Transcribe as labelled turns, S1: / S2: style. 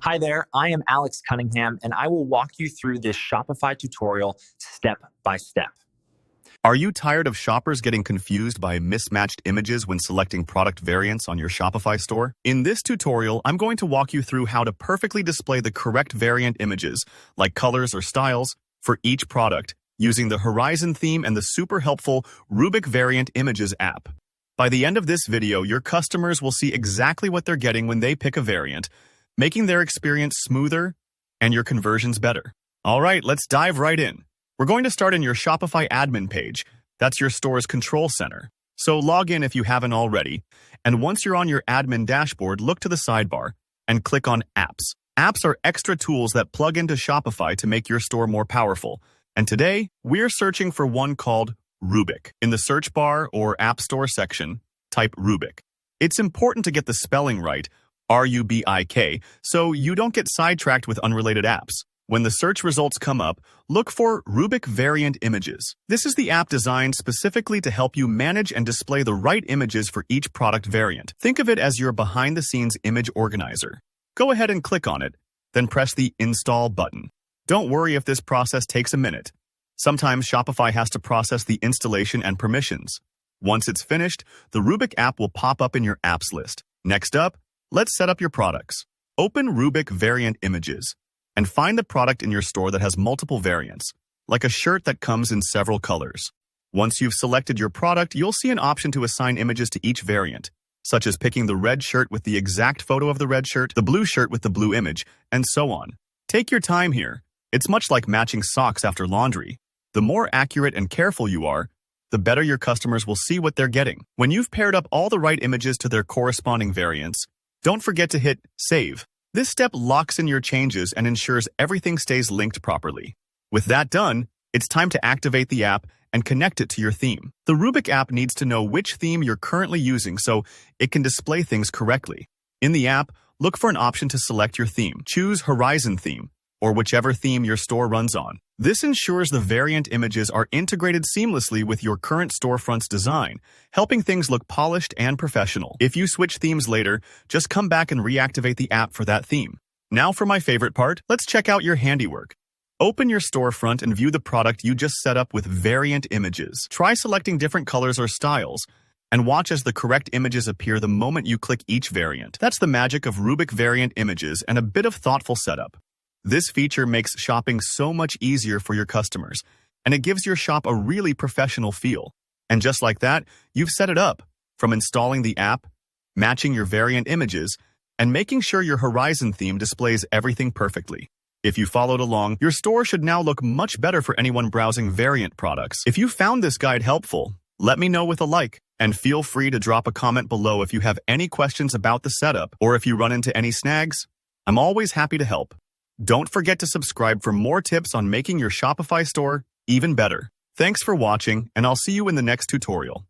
S1: Hi there, I am Alex Cunningham, and I will walk you through this Shopify tutorial step by step.
S2: Are you tired of shoppers getting confused by mismatched images when selecting product variants on your Shopify store? In this tutorial, I'm going to walk you through how to perfectly display the correct variant images, like colors or styles, for each product, using the Horizon theme and the super helpful Rubik Variant Images app. By the end of this video, your customers will see exactly what they're getting when they pick a variant, making their experience smoother and your conversions better. All right, let's dive right in. We're going to start in your Shopify admin page. That's your store's control center. So log in if you haven't already. And once you're on your admin dashboard, look to the sidebar and click on Apps. Apps are extra tools that plug into Shopify to make your store more powerful. And today, we're searching for one called Rubik. In the search bar or App Store section, type Rubik. It's important to get the spelling right, R-U-B-I-K, so you don't get sidetracked with unrelated apps. When the search results come up, look for Rubik Variant Images. This is the app designed specifically to help you manage and display the right images for each product variant. Think of it as your behind-the-scenes image organizer. Go ahead and click on it, then press the Install button. Don't worry if this process takes a minute. Sometimes Shopify has to process the installation and permissions. Once it's finished, the Rubik app will pop up in your apps list. Next up, let's set up your products. Open Rubik Variant Images and find the product in your store that has multiple variants, like a shirt that comes in several colors. Once you've selected your product, you'll see an option to assign images to each variant, such as picking the red shirt with the exact photo of the red shirt, the blue shirt with the blue image, and so on. Take your time here. It's much like matching socks after laundry. The more accurate and careful you are, the better your customers will see what they're getting. When you've paired up all the right images to their corresponding variants, don't forget to hit Save. This step locks in your changes and ensures everything stays linked properly. With that done, it's time to activate the app and connect it to your theme. The Rubik app needs to know which theme you're currently using so it can display things correctly. In the app, look for an option to select your theme. Choose Horizon theme, or whichever theme your store runs on. This ensures the variant images are integrated seamlessly with your current storefront's design, helping things look polished and professional. If you switch themes later, just come back and reactivate the app for that theme. Now for my favorite part, let's check out your handiwork. Open your storefront and view the product you just set up with variant images. Try selecting different colors or styles, and watch as the correct images appear the moment you click each variant. That's the magic of Rubik Variant Images and a bit of thoughtful setup. This feature makes shopping so much easier for your customers, and it gives your shop a really professional feel. And just like that, you've set it up, from installing the app, matching your variant images, and making sure your Horizon theme displays everything perfectly. If you followed along, your store should now look much better for anyone browsing variant products. If you found this guide helpful, let me know with a like, and feel free to drop a comment below if you have any questions about the setup, or if you run into any snags. I'm always happy to help. Don't forget to subscribe for more tips on making your Shopify store even better. Thanks for watching, and I'll see you in the next tutorial.